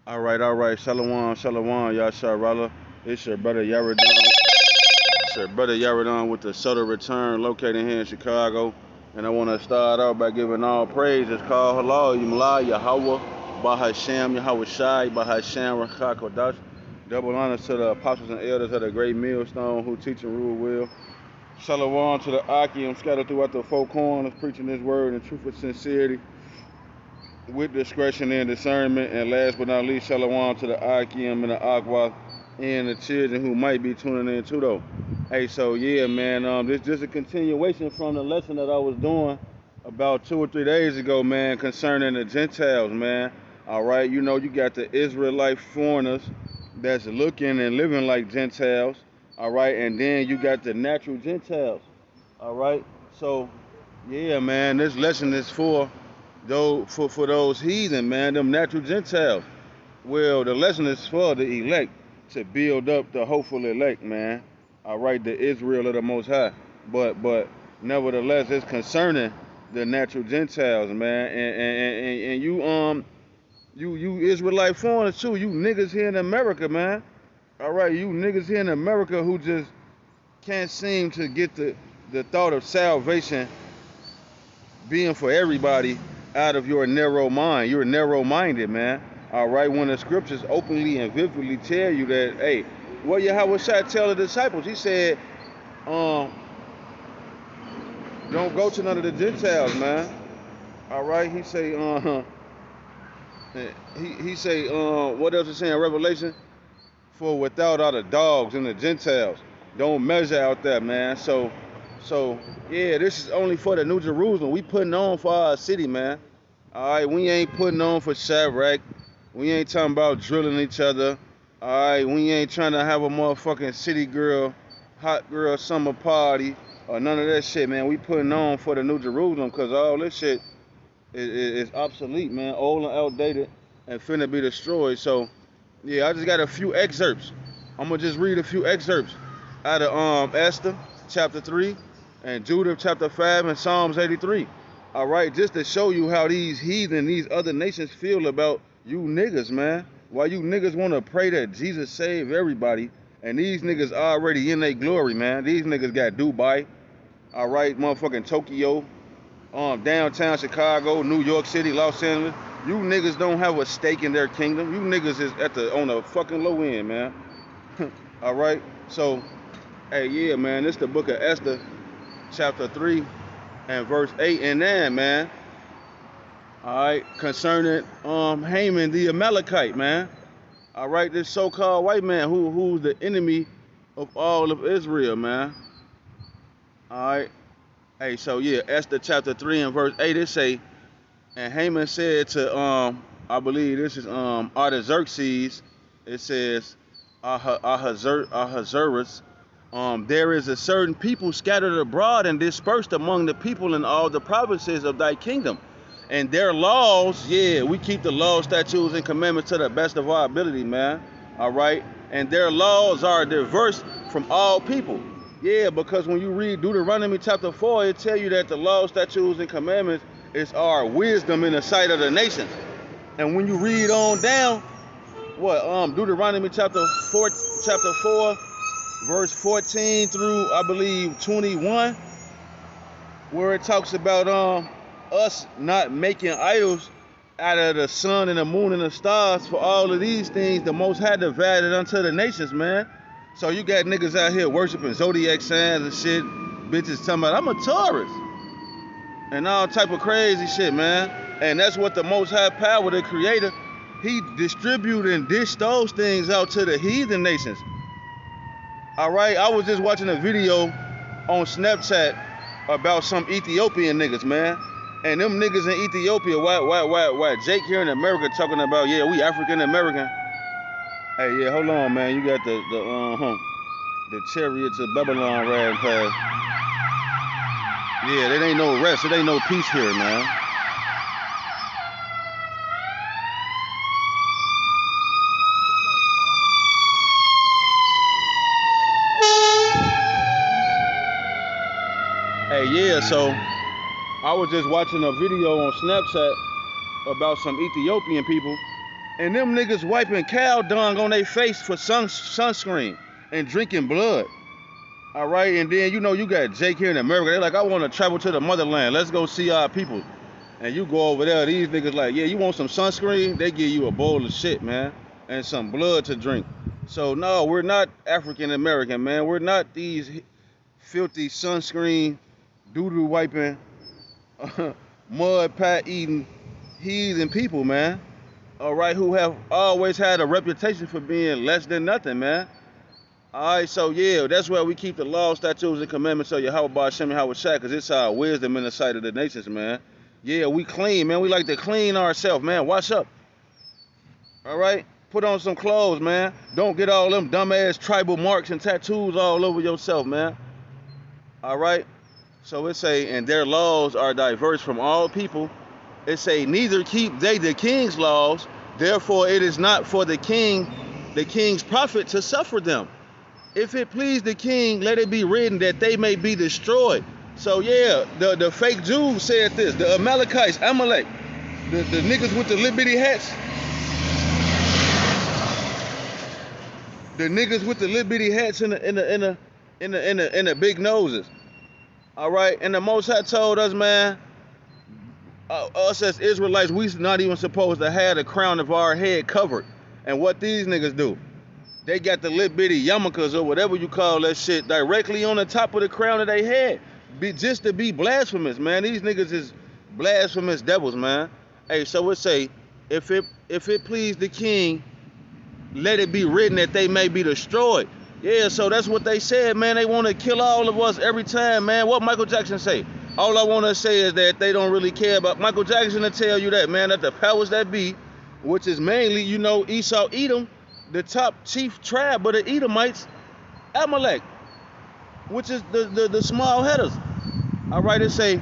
All right. Shalom, shalom, Yasharala. It's your brother Yaradon. It's your brother Yaradon with the Sutter Return, located here in Chicago. And I want to start out by giving all praises. Call halal, Yimla, Yahweh, Bahashem, Yahweh Shai, Bahashem, Rachakodash. Double honors to the apostles and elders of the great millstone who teach and rule well. Shalom to the Akim scattered throughout the four corners, preaching this word in truth and sincerity, with discretion and discernment. And last but not least, shalom to the Akim and the Aqua and the children who might be tuning in too though. Hey, so yeah, man, this just a continuation from the lesson that I was doing about 2 or 3 days ago, man, concerning the Gentiles, man. All right, you know, you got the Israelite foreigners that's looking and living like Gentiles. All right, and then you got the natural Gentiles. All right, so yeah, man, this lesson is for those heathen, man, them natural Gentiles. Well, the lesson is for the elect to build up the hopeful elect, man. All right, the Israel of the Most High. But nevertheless, it's concerning the natural Gentiles, man. And you Israelite foreigners too. You niggas here in America, man. All right, you niggas here in America who just can't seem to get the thought of salvation being for everybody out of your narrow mind. You're narrow-minded, man. All right, when the scriptures openly and vividly tell you that, hey, what Yahweh Shai tell the disciples? He said, don't go to none of the Gentiles, man. All right, he say, he say, what else is saying in Revelation? For without are the dogs and the Gentiles. Don't measure out there, man. So yeah, this is only for the New Jerusalem. We putting on for our city, man. All right, we ain't putting on for Shadrach. We ain't talking about drilling each other. All right, we ain't trying to have a motherfucking city girl, hot girl summer party or none of that shit, man. We putting on for the New Jerusalem because all this shit is obsolete, man, old and outdated and finna be destroyed. So yeah, I just got a few excerpts. I'm gonna just read a few excerpts out of Esther chapter 3 and Judah chapter 5 and Psalms 83. All right, just to show you how these heathen, these other nations feel about you niggas, man. Why you niggas want to pray that Jesus save everybody, and these niggas already in their glory, man. These niggas got Dubai, all right, motherfucking Tokyo, downtown Chicago, New York City, Los Angeles. You niggas don't have a stake in their kingdom. You niggas is on the fucking low end, man. All right, so hey, yeah, man, this the book of Esther, chapter 3 and verse 8 and 9, man. All right, concerning Haman the Amalekite, man. All right, this so-called white man who's the enemy of all of Israel, man. All right, hey, so yeah, Esther chapter 3 and verse 8, it say, and Haman said to I believe this is Artaxerxes. It says Ahasuerus. There is a certain people scattered abroad and dispersed among the people in all the provinces of thy kingdom. And their laws, yeah, we keep the laws, statutes, and commandments to the best of our ability, man. All right? And their laws are diverse from all people. Yeah, because when you read Deuteronomy chapter 4, it tell you that the laws, statutes, and commandments is our wisdom in the sight of the nations. And when you read on down, Deuteronomy chapter 4, verse 14 through I believe 21, where it talks about us not making idols out of the sun and the moon and the stars. For all of these things the Most High divided unto the nations, man. So you got niggas out here worshiping zodiac signs and shit, bitches talking about I'm a Taurus and all type of crazy shit, man. And that's what the Most High power, the Creator, he distributed and dished those things out to the heathen nations. All right, I was just watching a video on Snapchat about some Ethiopian niggas, man. And them niggas in Ethiopia, why Jake here in America talking about, yeah, we African American. Hey, yeah, hold on, man. You got the chariots of Babylon riding past. Yeah, there ain't no rest. It ain't no peace here, man. Hey, yeah, so I was just watching a video on Snapchat about some Ethiopian people, And them niggas wiping cow dung on their face for sunscreen and drinking blood. All right, and then you know you got Jake here in America. They're like, I want to travel to the motherland. Let's go see our people. And you go over there, these niggas like, yeah, you want some sunscreen? They give you a bowl of shit, man, and some blood to drink. So no, we're not African American, man. We're not these filthy sunscreen, doo-doo wiping, mud pie eating heathen people, man. All right, who have always had a reputation for being less than nothing, man. All right, so yeah, that's why we keep the law, statutes, and commandments of Yahweh Ba'Shem Yahweh Shai, because it's our wisdom in the sight of the nations, man. Yeah, we clean, man. We like to clean ourselves, man. Wash up. All right? Put on some clothes, man. Don't get all them dumbass tribal marks and tattoos all over yourself, man. All right? So it say, and their laws are diverse from all people. It say, neither keep they the king's laws, therefore it is not for the king's profit to suffer them. If it please the king, let it be written that they may be destroyed. So yeah, the fake Jews said this, the Amalekites, Amalek, the niggas with the little bitty hats. The niggas with the little bitty hats in the big noses. All right, and the Most High told us, man, us as Israelites, we not even supposed to have the crown of our head covered. And what these niggas do? They got the little bitty yarmulkes or whatever you call that shit directly on the top of the crown of their head. Just to be blasphemous, man. These niggas is blasphemous devils, man. Hey, so it say, if it please the king, let it be written that they may be destroyed. Yeah, so that's what they said, man. They want to kill all of us every time, man. What Michael Jackson say? All I want to say is that they don't really care about Michael Jackson to tell you that, man, that the powers that be, which is mainly, you know, Esau, Edom, the top chief tribe of the Edomites, Amalek, which is the small headers. All right, it say,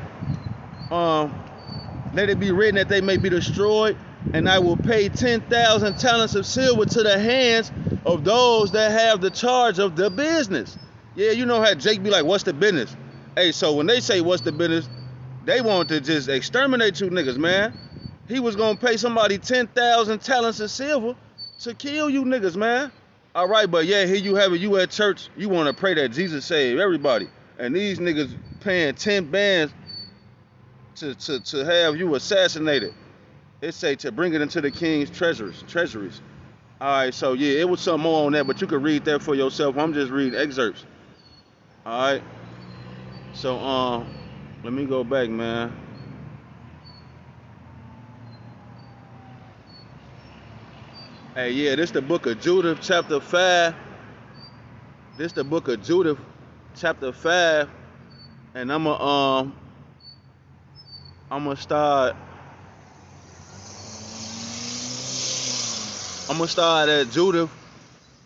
let it be written that they may be destroyed, and I will pay 10,000 talents of silver to the hands of those that have the charge of the business. Yeah, you know how Jake be like, what's the business? Hey, so when they say what's the business, they want to just exterminate you niggas, man. He was gonna pay somebody 10,000 talents of silver to kill you niggas, man. All right, but yeah, here you have it. You at church, you want to pray that Jesus save everybody, and these niggas paying 10 bands to have you assassinated. It say to bring it into the king's treasuries. All right, so yeah, it was some more on that, but you could read that for yourself. I'm just reading excerpts. All right. So let me go back, man. Hey, yeah, this the book of Judah, chapter 5. This the book of Judah, chapter 5, and I'm gonna start. I'm gonna start at Judah,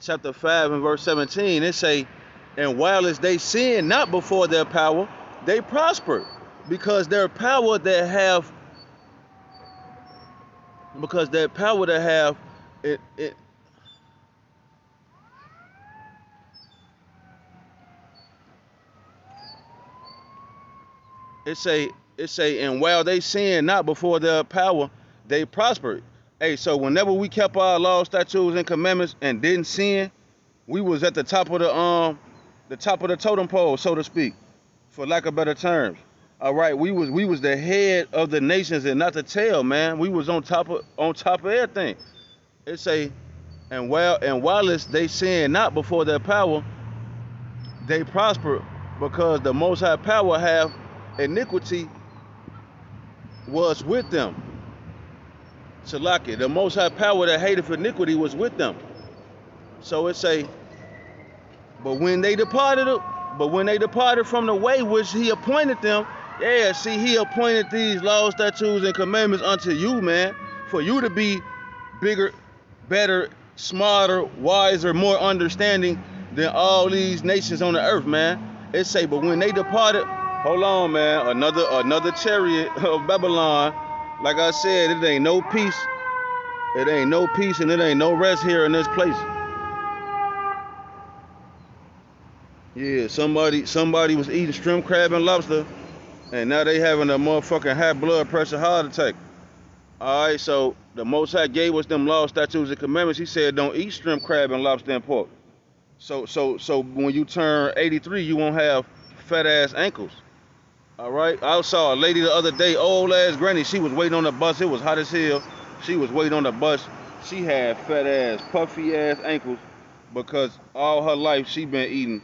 chapter 5 and verse 17. It say, and while as they sin not before their power, they prosper, because their power that have, it say, and while they sin not before their power, they prosper. Hey, so whenever we kept our laws, statutes, and commandments and didn't sin, we was at the top of the totem pole, so to speak, for lack of better terms. All right, we was the head of the nations and not the tail, man. We was on top of everything. It say, and while they sin not before their power, they prosper, because the Most High power have iniquity was with them. Shalaki, the Most High power that hated iniquity was with them. So it say, but when they departed from the way which he appointed them, yeah, see, he appointed these laws, statutes, and commandments unto you, man, for you to be bigger, better, smarter, wiser, more understanding than all these nations on the earth, man. It say, but when they departed, hold on, man, another chariot of Babylon. Like I said, it ain't no peace. It ain't no peace, and it ain't no rest here in this place. Yeah, somebody was eating shrimp, crab, and lobster, and now they having a motherfucking high blood pressure heart attack. All right, so the Most High gave us them laws, statutes, and commandments. He said, don't eat shrimp, crab, and lobster and pork. So when you turn 83, you won't have fat ass ankles. All right. I saw a lady the other day, old ass granny. She was waiting on the bus. It was hot as hell. She was waiting on the bus. She had fat ass, puffy ass ankles because all her life she been eating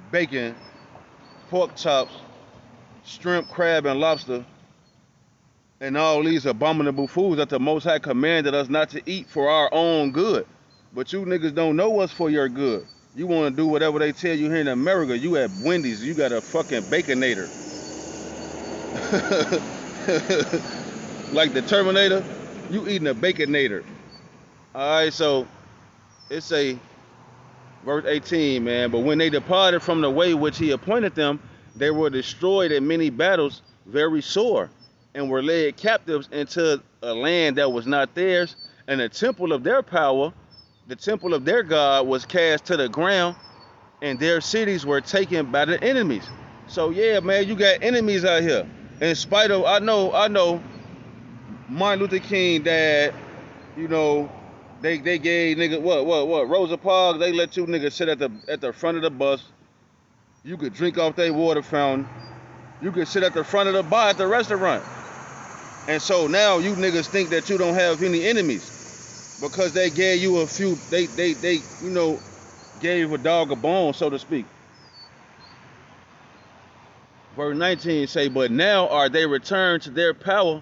bacon, pork chops, shrimp, crab, and lobster, and all these abominable foods that the Most High commanded us not to eat for our own good. But you niggas don't know what's for your good. You want to do whatever they tell you here in America. You at Wendy's, you got a fucking baconator. Like the Terminator, you eating a baconator. Alright, so it's a verse 18, man. But when they departed from the way which he appointed them, they were destroyed in many battles, very sore, and were led captives into a land that was not theirs, and the temple of their power, the temple of their God, was cast to the ground, and their cities were taken by the enemies. So yeah, man, you got enemies out here. In spite of, I know, Martin Luther King died, you know, they gave niggas what Rosa Parks, they let you niggas sit at the front of the bus. You could drink off their water fountain. You could sit at the front of the bar at the restaurant. And so now you niggas think that you don't have any enemies because they gave you a few, they you know, gave a dog a bone, so to speak. Verse 19 say, but now are they returned to their power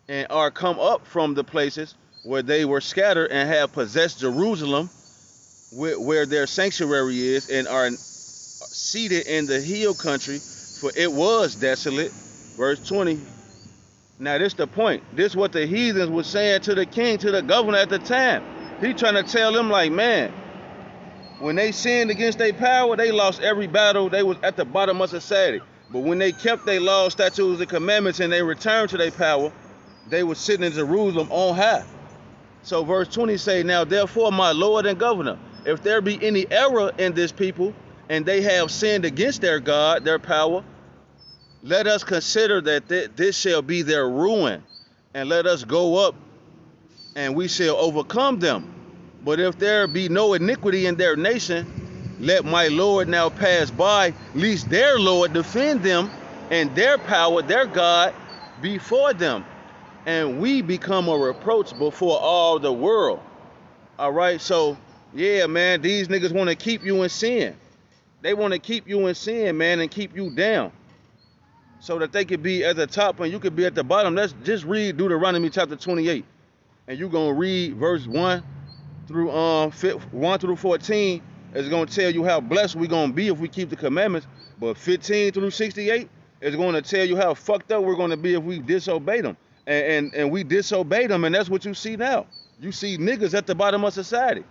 and are come up from the places where they were scattered and have possessed Jerusalem, where their sanctuary is, and are seated in the hill country, for it was desolate. Verse 20. Now this the point. This what the heathens was saying to the king, to the governor at the time. He trying to tell them like, man, when they sinned against their power, they lost every battle. They was at the bottom of society. But when they kept their laws, statutes, and commandments, and they returned to their power, they were sitting in Jerusalem on high. So verse 20 say, now therefore, my Lord and governor, if there be any error in this people, and they have sinned against their God, their power, let us consider that this shall be their ruin, and let us go up, and we shall overcome them. But if there be no iniquity in their nation, let my Lord now pass by, lest their Lord defend them, and their power, their God, before them, and we become a reproach before all the world. All right, so yeah, man, these niggas want to keep you in sin. They want to keep you in sin, man, and keep you down, so that they could be at the top and you could be at the bottom. Let's just read Deuteronomy chapter 28, and you're gonna read verse 1 through 1 through 14. It's gonna tell you how blessed we're gonna be if we keep the commandments. But 15 through 68 is gonna tell you how fucked up we're gonna be if we disobey them. And we disobey them, and that's what you see now. You see niggas at the bottom of society.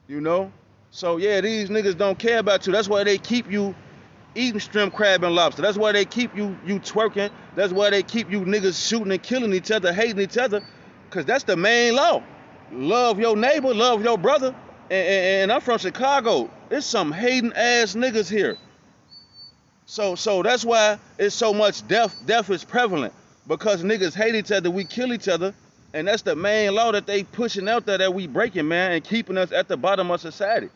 You know? So yeah, these niggas don't care about you. That's why they keep you eating shrimp, crab, and lobster. That's why they keep you twerking. That's why they keep you niggas shooting and killing each other, hating each other, because that's the main law. Love your neighbor, love your brother. And I'm from Chicago. There's some hating ass niggas here. So that's why it's so much death. Death is prevalent because niggas hate each other. We kill each other, and that's the main law that they pushing out there that we breaking, man, and keeping us at the bottom of society.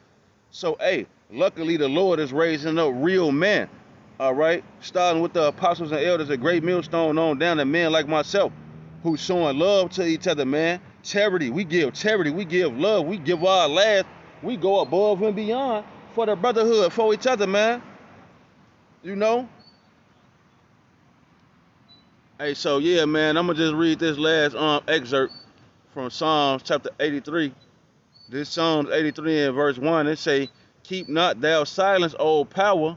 So hey, luckily the Lord is raising up real men. All right, starting with the apostles and elders, a great millstone on down to men like myself, who's showing love to each other, man. Charity, we give love, we give our last, we go above and beyond for the brotherhood, for each other, man. You know? Hey, so yeah, man, I'm gonna just read this last excerpt from Psalms chapter 83. This Psalms 83 in verse 1, it say, keep not thou silence, O power,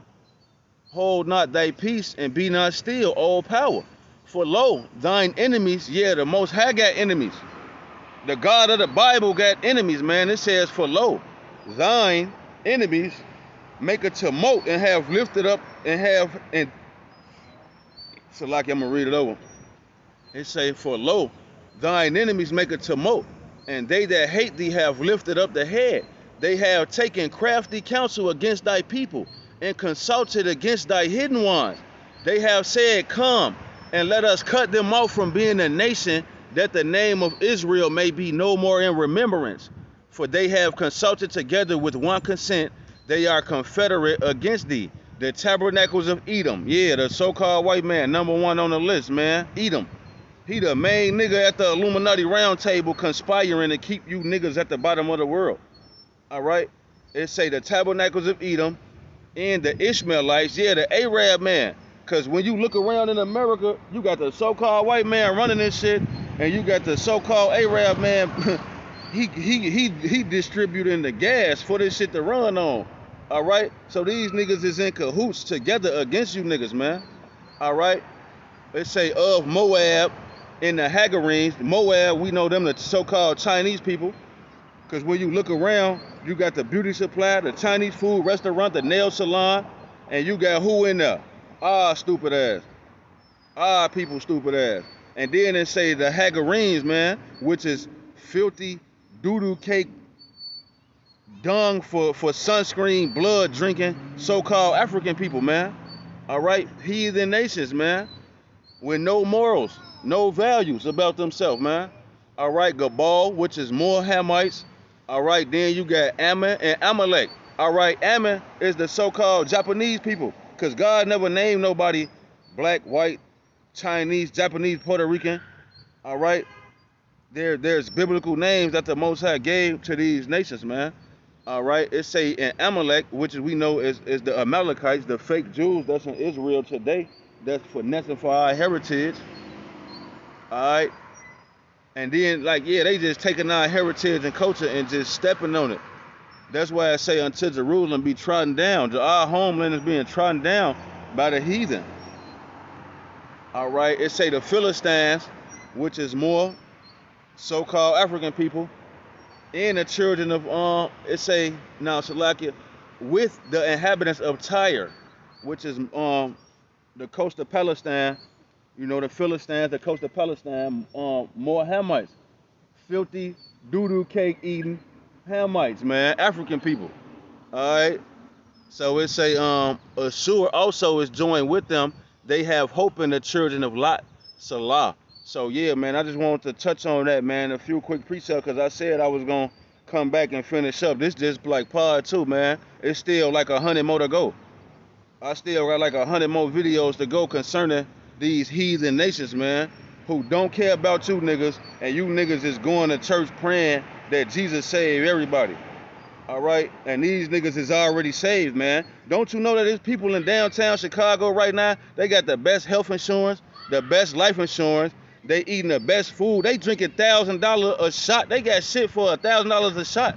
hold not thy peace, and be not still, O power. For lo, thine enemies, yeah, the Most High got enemies. The God of the Bible got enemies, man. It says, for lo, thine enemies make a tumult and have lifted up and so like I'm gonna read it over. It say, for lo, thine enemies make a tumult, and they that hate thee have lifted up the head. They have taken crafty counsel against thy people, and consulted against thy hidden ones. They have said, come, and let us cut them off from being a nation, that the name of Israel may be no more in remembrance. For they have consulted together with one consent, they are confederate against thee. The tabernacles of Edom, yeah, the so-called white man, #1 on the list, man, Edom. He the main nigga at the Illuminati round table conspiring to keep you niggas at the bottom of the world. All right? It say the tabernacles of Edom and the Ishmaelites, yeah, the Arab man. Because when you look around in America, you got the so-called white man running this shit, and you got the so-called Arab man, he distributing the gas for this shit to run on. All right? So these niggas is in cahoots together against you niggas, man. All right? It say of Moab and the Hagarenes. Moab, we know them, the so-called Chinese people. Because when you look around, you got the beauty supply, the Chinese food restaurant, the nail salon, and you got who in there? Stupid ass. People stupid ass. And then it say the Hagarenes, man, which is filthy doo-doo cake, dung for sunscreen, blood drinking, so-called African people, man. All right? Heathen nations, man, with no morals, no values about themselves, man. All right? Gabal, which is more Hamites. All right? Then you got Ammon and Amalek. All right? Ammon is the so-called Japanese people, because God never named nobody black, white, Chinese, Japanese, Puerto Rican. All right? There's biblical names that the Most High gave to these nations, man. All right? It say in Amalek, which we know is the Amalekites, the fake Jews that's in Israel today, that's finessing for our heritage. All right? And then, like, yeah, they just taking our heritage and culture and just stepping on it. That's why I say until Jerusalem be trodden down. Our homeland is being trodden down by the heathen. All right? It say the Philistines, which is more so-called African people, and the children of, it say, now, Salakia, with the inhabitants of Tyre, which is the coast of Palestine. You know, the Philistines, the coast of Palestine, more Hamites. Filthy, doo-doo cake eating Hamites, man, African people. All right? So it say, Assur also is joined with them. They have hope in the children of Lot, Salah. So, yeah, man, I just wanted to touch on that, man, a few quick precepts, because I said I was going to come back and finish up. This just like part 2, man. It's still like 100 more to go. I still got like 100 more videos to go concerning these heathen nations, man, who don't care about you niggas, and you niggas is going to church praying that Jesus saved everybody. All right? And these niggas is already saved, man. Don't you know that there's people in downtown Chicago right now, they got the best health insurance, the best life insurance, they eating the best food, they drinking $1,000 a shot, they got shit for $1,000 a shot.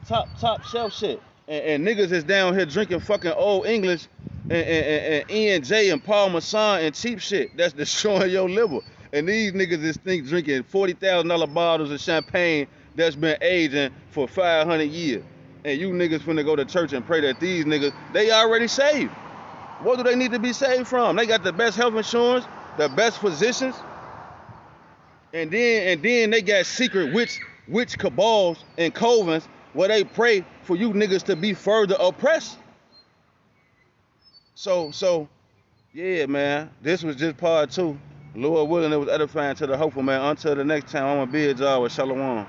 Top shelf shit. And niggas is down here drinking fucking Old English and E&J and Paul Masson and cheap shit that's destroying your liver. And these niggas is drinking $40,000 bottles of champagne that's been aging for 500 years. And you niggas finna go to church and pray that these niggas, they already saved. What do they need to be saved from? They got the best health insurance, the best physicians, and then they got secret witch cabals and covens where they pray for you niggas to be further oppressed. So, yeah, man, this was just part 2. Lord willing, it was edifying to the hopeful, man. Until the next time, I'm going to bid y'all with Shalom.